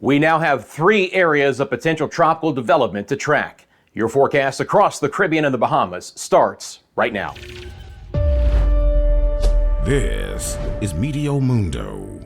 We now have 3 areas of potential tropical development to track. Your forecast across the Caribbean and the Bahamas starts right now. This is Meteo Mundo.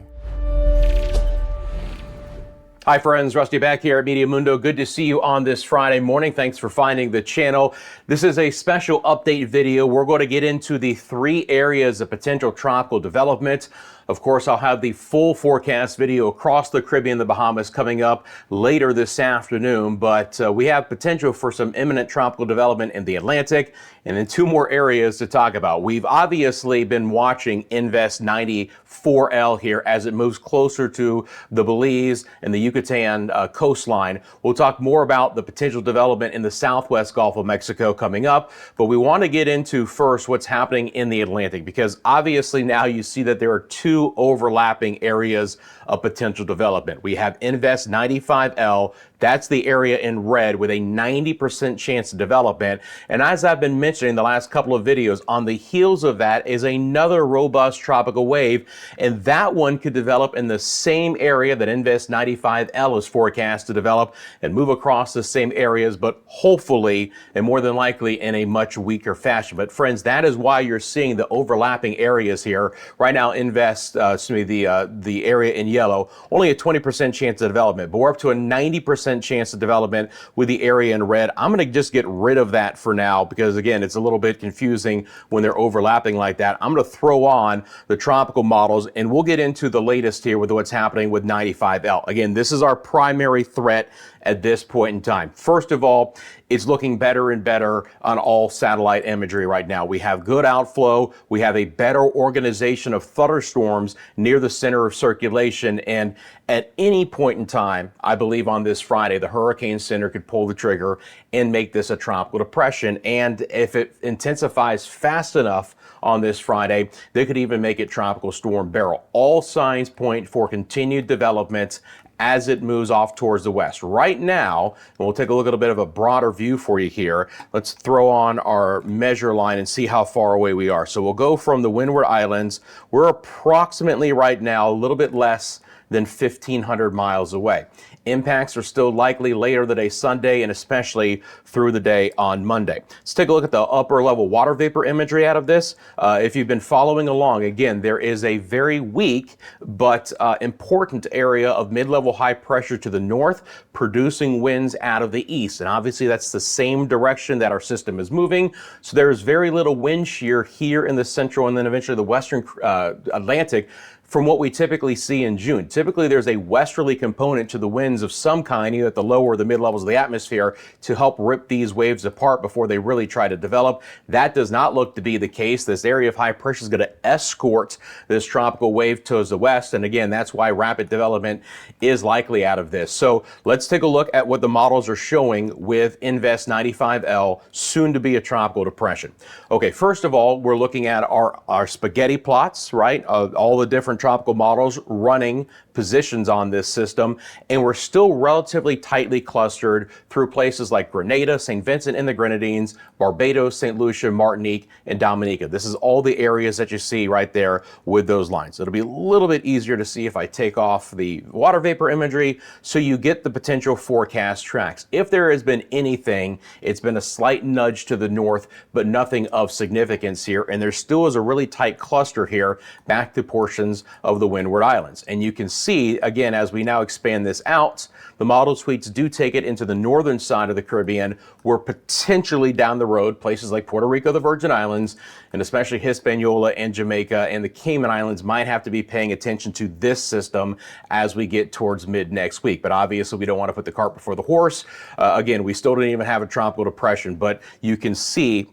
Hi friends, Rusty back here at Meteo Mundo. Good to see you on this Friday morning. Thanks for finding the channel. This is a special update video. We're going to get into the 3 areas of potential tropical development. Of course, I'll have the full forecast video across the Caribbean and the Bahamas coming up later this afternoon, but we have potential for some imminent tropical development in the Atlantic and then 2 more areas to talk about. We've obviously been watching Invest 94L here as it moves closer to the Belize and the Yucatan coastline. We'll talk more about the potential development in the southwest Gulf of Mexico coming up, but we want to get into first what's happening in the Atlantic, because obviously now you see that there are 2 overlapping areas of potential development. We have Invest 95L. That's the area in red with a 90% chance of development. And as I've been mentioning the last couple of videos, on the heels of that is another robust tropical wave, and that one could develop in the same area that Invest 95L is forecast to develop and move across the same areas, but hopefully and more than likely in a much weaker fashion. But friends, that is why you're seeing the overlapping areas here. Right now, the area in yellow, only a 20% chance of development, but we're up to a 90% chance of development with the area in red. I'm going to just get rid of that for now because, again, it's a little bit confusing when they're overlapping like that. I'm going to throw on the tropical models and we'll get into the latest here with what's happening with 95L. Again, this is our primary threat at this point in time. First of all, it's looking better and better on all satellite imagery right now. We have good outflow. We have a better organization of thunderstorms near the center of circulation. And at any point in time, I believe on this Friday, the Hurricane Center could pull the trigger and make this a tropical depression. And if it intensifies fast enough on this Friday, they could even make it Tropical Storm Beryl. All signs point for continued development as it moves off towards the west. Right now, and we'll take a look at a bit of a broader view for you here. Let's throw on our measure line and see how far away we are. So we'll go from the Windward Islands. We're approximately right now a little bit less than 1,500 miles away. Impacts are still likely later the day Sunday and especially through the day on Monday. Let's take a look at the upper level water vapor imagery out of this. If you've been following along, again, there is a very weak but important area of mid-level high pressure to the north producing winds out of the east. And obviously that's the same direction that our system is moving. So there's very little wind shear here in the central and then eventually the western Atlantic from what we typically see in June. Typically, there's a westerly component to the winds of some kind, either at the lower or the mid levels of the atmosphere, to help rip these waves apart before they really try to develop. That does not look to be the case. This area of high pressure is going to escort this tropical wave towards the west, and again, that's why rapid development is likely out of this. So let's take a look at what the models are showing with Invest 95L, soon to be a tropical depression. Okay, first of all, we're looking at our spaghetti plots, right? All the different tropical models running positions on this system, and we're still relatively tightly clustered through places like Grenada, St. Vincent and the Grenadines, Barbados, St. Lucia, Martinique, and Dominica. This is all the areas that you see right there with those lines. It'll be a little bit easier to see if I take off the water vapor imagery so you get the potential forecast tracks. If there has been anything, it's been a slight nudge to the north, but nothing of significance here, and there still is a really tight cluster here back to portions of the Windward Islands. And you can see, again, as we now expand this out, the model suites do take it into the northern side of the Caribbean, where potentially down the road, places like Puerto Rico, the Virgin Islands, and especially Hispaniola and Jamaica and the Cayman Islands might have to be paying attention to this system as we get towards mid next week. But obviously, we don't want to put the cart before the horse. Again, we still don't even have a tropical depression, but you can see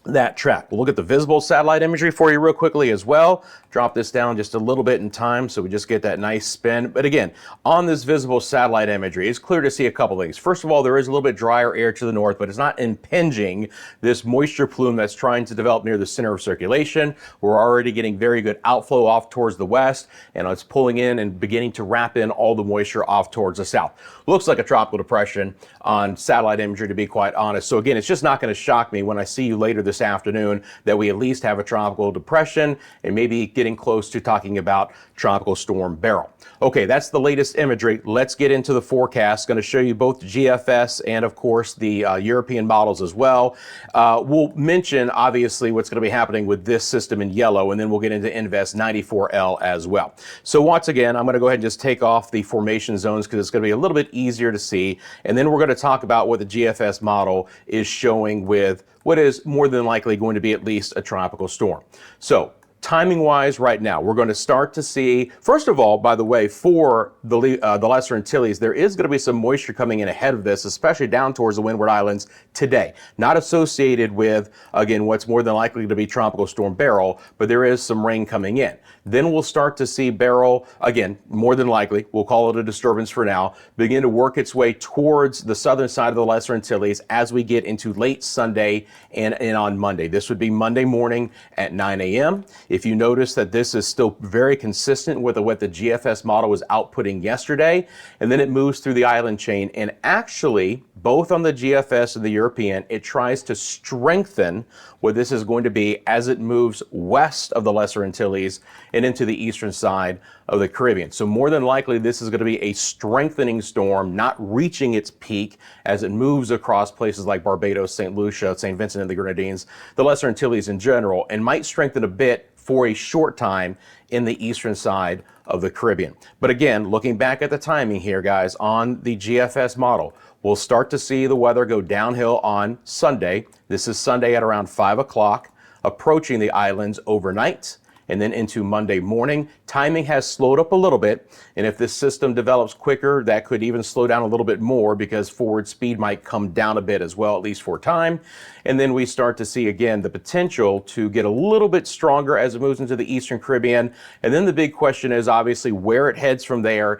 that track. We'll look at the visible satellite imagery for you real quickly as well. Drop this down just a little bit in time so we just get that nice spin. But again, on this visible satellite imagery, it's clear to see a couple things. First of all, there is a little bit drier air to the north, but it's not impinging this moisture plume that's trying to develop near the center of circulation. We're already getting very good outflow off towards the west, and it's pulling in and beginning to wrap in all the moisture off towards the south. Looks like a tropical depression on satellite imagery, to be quite honest. So again, it's just not going to shock me when I see you later later this afternoon that we at least have a tropical depression and maybe getting close to talking about Tropical Storm Beryl. Okay, that's the latest imagery. Let's get into the forecast. Going to show you both GFS and, of course, the European models as well. We'll mention, obviously, what's going to be happening with this system in yellow, and then we'll get into Invest 94L as well. So once again, I'm going to go ahead and just take off the formation zones because it's going to be a little bit easier to see. And then we're going to talk about what the GFS model is showing with what is more than likely going to be at least a tropical storm. So timing-wise right now, we're going to start to see, first of all, by the way, for the Lesser Antilles, there is going to be some moisture coming in ahead of this, especially down towards the Windward Islands today. Not associated with, again, what's more than likely to be Tropical Storm Beryl, but there is some rain coming in. Then we'll start to see Beryl, again, more than likely, we'll call it a disturbance for now, begin to work its way towards the southern side of the Lesser Antilles as we get into late Sunday and on Monday. This would be Monday morning at 9 a.m. If you notice that this is still very consistent with what the GFS model was outputting yesterday, and then it moves through the island chain, and actually, both on the GFS and the European, it tries to strengthen what this is going to be as it moves west of the Lesser Antilles and into the eastern side of the Caribbean. So more than likely, this is going to be a strengthening storm, not reaching its peak as it moves across places like Barbados, St. Lucia, St. Vincent and the Grenadines, the Lesser Antilles in general, and might strengthen a bit for a short time in the eastern side of the Caribbean. But again, looking back at the timing here, guys, on the GFS model, we'll start to see the weather go downhill on Sunday. This is Sunday at around 5 o'clock, approaching the islands overnight, and then into Monday morning. Timing has slowed up a little bit, and if this system develops quicker, that could even slow down a little bit more because forward speed might come down a bit as well, at least for time. And then we start to see, again, the potential to get a little bit stronger as it moves into the Eastern Caribbean. And then the big question is obviously where it heads from there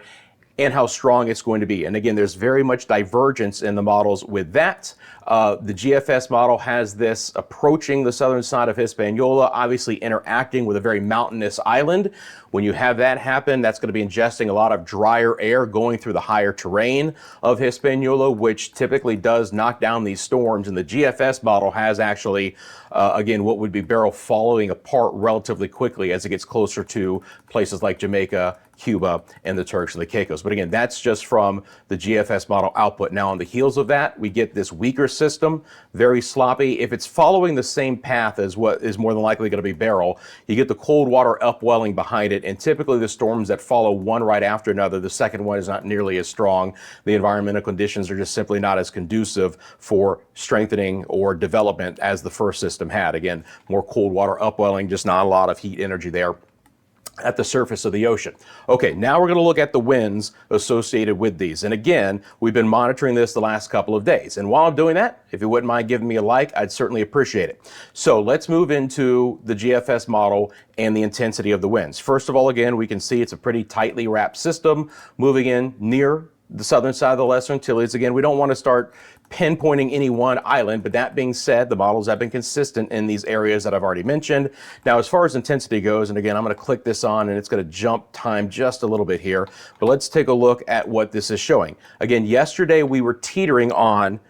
and how strong it's going to be. And again, there's very much divergence in the models with that. The GFS model has this approaching the southern side of Hispaniola, obviously interacting with a very mountainous island. When you have that happen, that's going to be ingesting a lot of drier air going through the higher terrain of Hispaniola, which typically does knock down these storms. And the GFS model has actually, again, what would be Beryl falling apart relatively quickly as it gets closer to places like Jamaica, Cuba, and the Turks and the Caicos. But again, that's just from the GFS model output. Now, on the heels of that, we get this weaker system, very sloppy. If it's following the same path as what is more than likely going to be Beryl, you get the cold water upwelling behind it, and typically the storms that follow one right after another, the second one is not nearly as strong. The environmental conditions are just simply not as conducive for strengthening or development as the first system had. Again, more cold water upwelling, just not a lot of heat energy there at the surface of the ocean. Okay, now we're going to look at the winds associated with these. And again, we've been monitoring this the last couple of days. And while I'm doing that, if you wouldn't mind giving me a like, I'd certainly appreciate it. So let's move into the GFS model and the intensity of the winds. First of all, again, we can see it's a pretty tightly wrapped system moving in near the southern side of the Lesser Antilles. Again, we don't want to start pinpointing any one island, but that being said, the models have been consistent in these areas that I've already mentioned. Now, as far as intensity goes, and again, I'm going to click this on and it's going to jump time just a little bit here, but let's take a look at what this is showing. Again, yesterday we were teetering on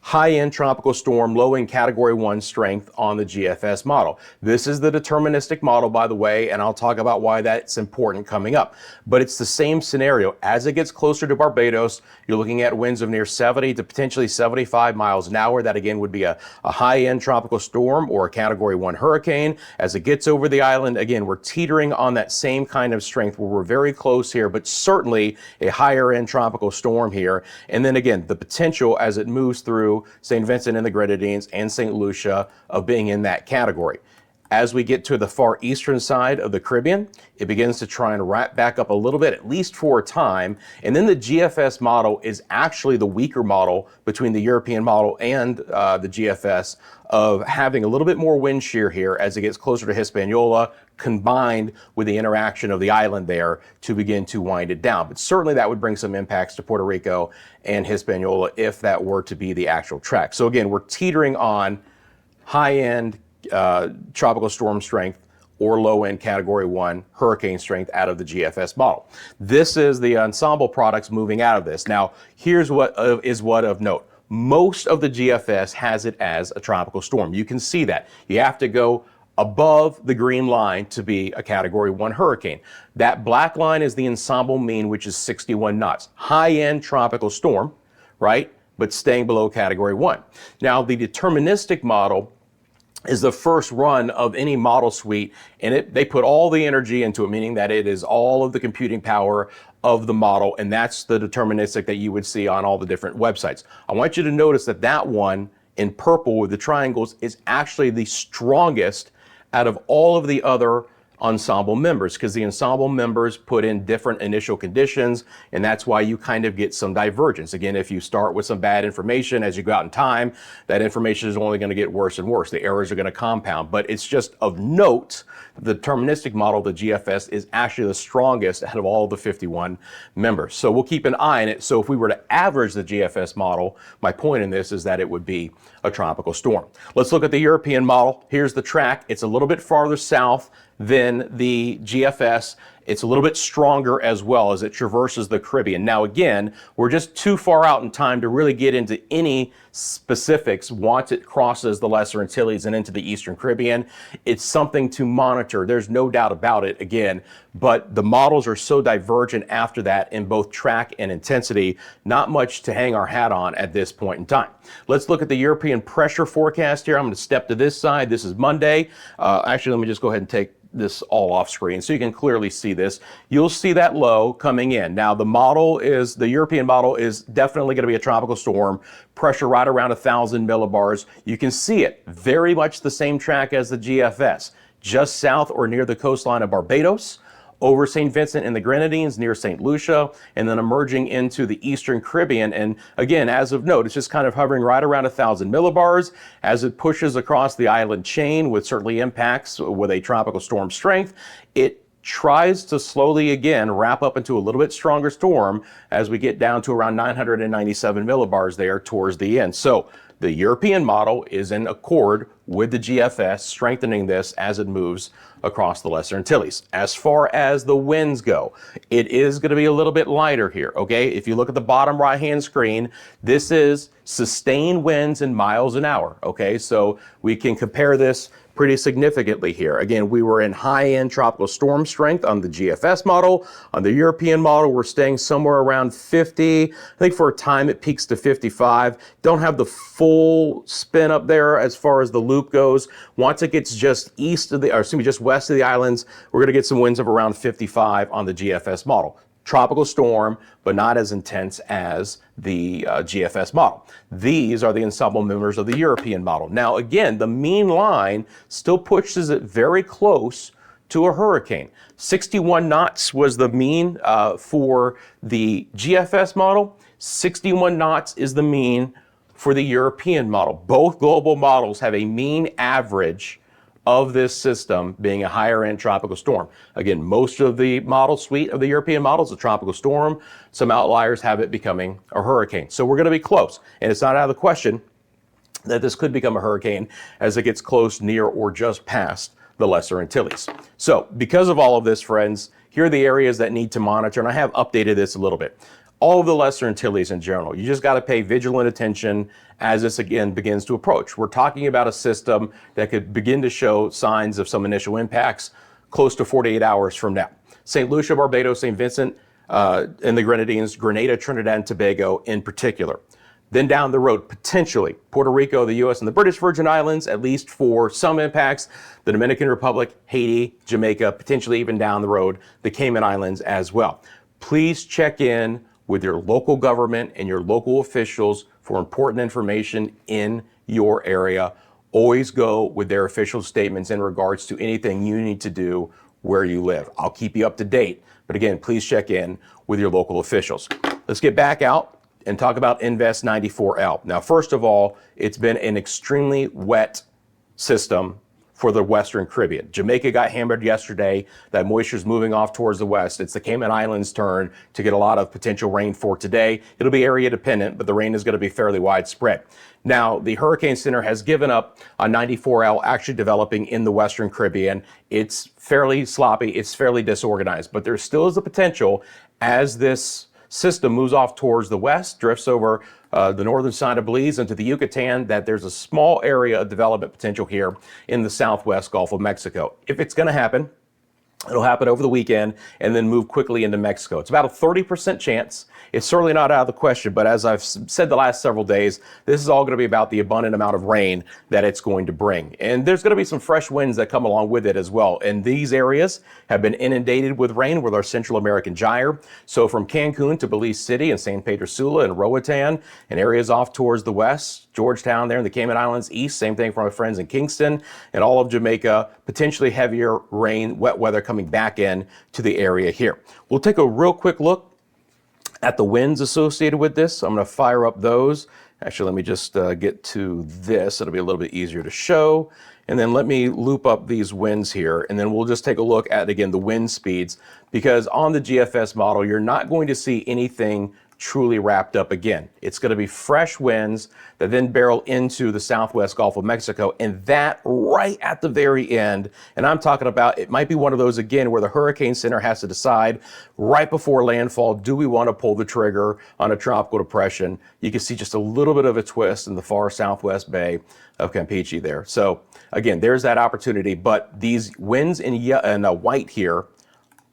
high-end tropical storm, low-end category 1 strength on the GFS model. This is the deterministic model, by the way, and I'll talk about why that's important coming up. But it's the same scenario. As it gets closer to Barbados, you're looking at winds of near 70 to potentially 75 miles an hour. That, again, would be a high-end tropical storm or a category 1 hurricane. As it gets over the island, again, we're teetering on that same kind of strength where we're very close here, but certainly a higher-end tropical storm here. And then, again, the potential as it moves through St. Vincent and the Grenadines and St. Lucia of being in that category. As we get to the far eastern side of the Caribbean, it begins to try and wrap back up a little bit, at least for a time. And then the GFS model is actually the weaker model between the European model and the GFS of having a little bit more wind shear here as it gets closer to Hispaniola, combined with the interaction of the island there to begin to wind it down. But certainly that would bring some impacts to Puerto Rico and Hispaniola if that were to be the actual track. So again, we're teetering on high-end tropical storm strength or low-end category 1 hurricane strength out of the GFS model. This is the ensemble products moving out of this. Now, here's what of note. most of the GFS has it as a tropical storm. You can see that. You have to go above the green line to be a Category 1 hurricane. That black line is the ensemble mean, which is 61 knots. High-end tropical storm, right? But staying below Category 1. Now, the deterministic model is the first run of any model suite, and they put all the energy into it, meaning that it is all of the computing power of the model, and that's the deterministic that you would see on all the different websites. I want you to notice that that one in purple with the triangles is actually the strongest out of all of the other ensemble members, because the ensemble members put in different initial conditions, and that's why you kind of get some divergence. Again, if you start with some bad information as you go out in time, that information is only going to get worse and worse. The errors are going to compound. But it's just of note, the deterministic model, the GFS, is actually the strongest out of all the 51 members. So we'll keep an eye on it. So if we were to average the GFS model, my point in this is that it would be a tropical storm. Let's look at the European model. Here's the track. It's a little bit farther south than the GFS. It's a little bit stronger as well as it traverses the Caribbean. Now, again, we're just too far out in time to really get into any specifics once it crosses the Lesser Antilles and into the Eastern Caribbean. It's something to monitor. There's no doubt about it, again, but the models are so divergent after that in both track and intensity, not much to hang our hat on at this point in time. Let's look at the European pressure forecast here. I'm going to step to this side. This is Monday. Actually, let me just go ahead and take this all off screen so you can clearly see this. You'll see that low coming in. Now the European model is definitely going to be a tropical storm, pressure right around 1,000 millibars. You can see it very much the same track as the GFS, just south or near the coastline of Barbados, over St. Vincent and the Grenadines near St. Lucia, and then emerging into the Eastern Caribbean. And again, as of note, it's just kind of hovering right around 1,000 millibars as it pushes across the island chain with certainly impacts with a tropical storm strength. It tries to slowly again wrap up into a little bit stronger storm as we get down to around 997 millibars there towards the end. So the European model is in accord with the GFS, strengthening this as it moves across the Lesser Antilles. As far as the winds go, it is going to be a little bit lighter here, okay? If you look at the bottom right-hand screen, this is sustained winds in miles an hour, okay? So we can compare this pretty significantly here. Again, we were in high-end tropical storm strength on the GFS model. On the European model, we're staying somewhere around 50. I think for a time it peaks to 55. Don't have the full spin up there as far as the loop goes. Once it gets just just west of the islands, we're going to get some winds of around 55 on the GFS model. Tropical storm, but not as intense as the GFS model. These are the ensemble members of the European model. Now, again, the mean line still pushes it very close to a hurricane. 61 knots was the mean for the GFS model. 61 knots is the mean for the European model. Both global models have a mean average of this system being a higher end tropical storm. Again, most of the model suite of the European model is a tropical storm. Some outliers have it becoming a hurricane. So we're going to be close. And it's not out of the question that this could become a hurricane as it gets close, near, or just past the Lesser Antilles. So because of all of this, friends, here are the areas that need to monitor. And I have updated this a little bit. All of the Lesser Antilles in general, you just got to pay vigilant attention as this again begins to approach. We're talking about a system that could begin to show signs of some initial impacts close to 48 hours from now. St. Lucia, Barbados, St. Vincent, and the Grenadines, Grenada, Trinidad, and Tobago in particular. Then down the road, potentially Puerto Rico, the U.S., and the British Virgin Islands, at least for some impacts, the Dominican Republic, Haiti, Jamaica, potentially even down the road, the Cayman Islands as well. Please check in with your local government and your local officials for important information in your area. Always go with their official statements in regards to anything you need to do where you live. I'll keep you up to date, but again, please check in with your local officials. Let's get back out and talk about Invest 94L. Now, first of all, it's been an extremely wet system for the Western Caribbean. Jamaica got hammered yesterday. That moisture is moving off towards the west. It's the Cayman Islands' turn to get a lot of potential rain for today. It'll be area dependent, but the rain is going to be fairly widespread. Now, the Hurricane Center has given up on 94L actually developing in the Western Caribbean. It's fairly sloppy. It's fairly disorganized, but there still is a potential as this system moves off towards the west, drifts over the northern side of Belize into the Yucatan, that there's a small area of development potential here in the southwest Gulf of Mexico. If it's going to happen, it'll happen over the weekend and then move quickly into Mexico. It's about a 30% chance. It's certainly not out of the question, but as I've said the last several days, this is all going to be about the abundant amount of rain that it's going to bring. And there's going to be some fresh winds that come along with it as well. And these areas have been inundated with rain with our Central American gyre. So from Cancun to Belize City and San Pedro Sula and Roatan and areas off towards the west, Georgetown there in the Cayman Islands, east, same thing for my friends in Kingston and all of Jamaica, potentially heavier rain, wet weather coming back in to the area here. We'll take a real quick look at the winds associated with this. I'm going to fire up those. Actually, let me just get to this. It'll be a little bit easier to show. And then let me loop up these winds here. And then we'll just take a look at, again, the wind speeds, because on the GFS model, you're not going to see anything truly wrapped up again. It's going to be fresh winds that then barrel into the southwest Gulf of Mexico, and that right at the very end. And I'm talking about, it might be one of those again where the Hurricane Center has to decide right before landfall, do we want to pull the trigger on a tropical depression? You can see just a little bit of a twist in the far southwest bay of Campeche there. So again, there's that opportunity, but these winds in white here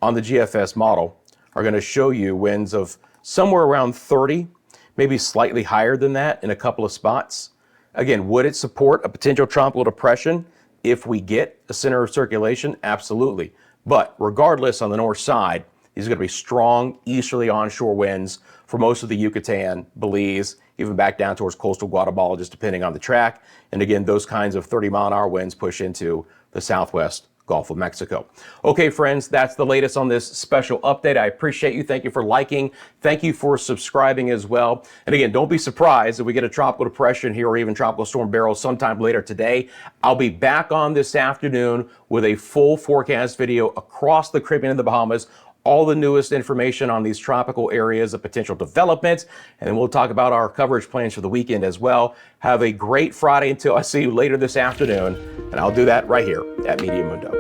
on the GFS model are going to show you winds of somewhere around 30, maybe slightly higher than that in a couple of spots. Again, would it support a potential tropical depression if we get a center of circulation? Absolutely. But regardless, on the north side, these are going to be strong easterly onshore winds for most of the Yucatan, Belize, even back down towards coastal Guatemala, just depending on the track. And again, those kinds of 30-mile-an-hour winds push into the southwest Gulf of Mexico. Okay, friends, that's the latest on this special update. I appreciate you. Thank you for liking. Thank you for subscribing as well. And again, don't be surprised if we get a tropical depression here or even tropical storm barrel sometime later today. I'll be back on this afternoon with a full forecast video across the Caribbean and the Bahamas, all the newest information on these tropical areas of potential development. And then we'll talk about our coverage plans for the weekend as well. Have a great Friday until I see you later this afternoon. And I'll do that right here at Meteo Mundo.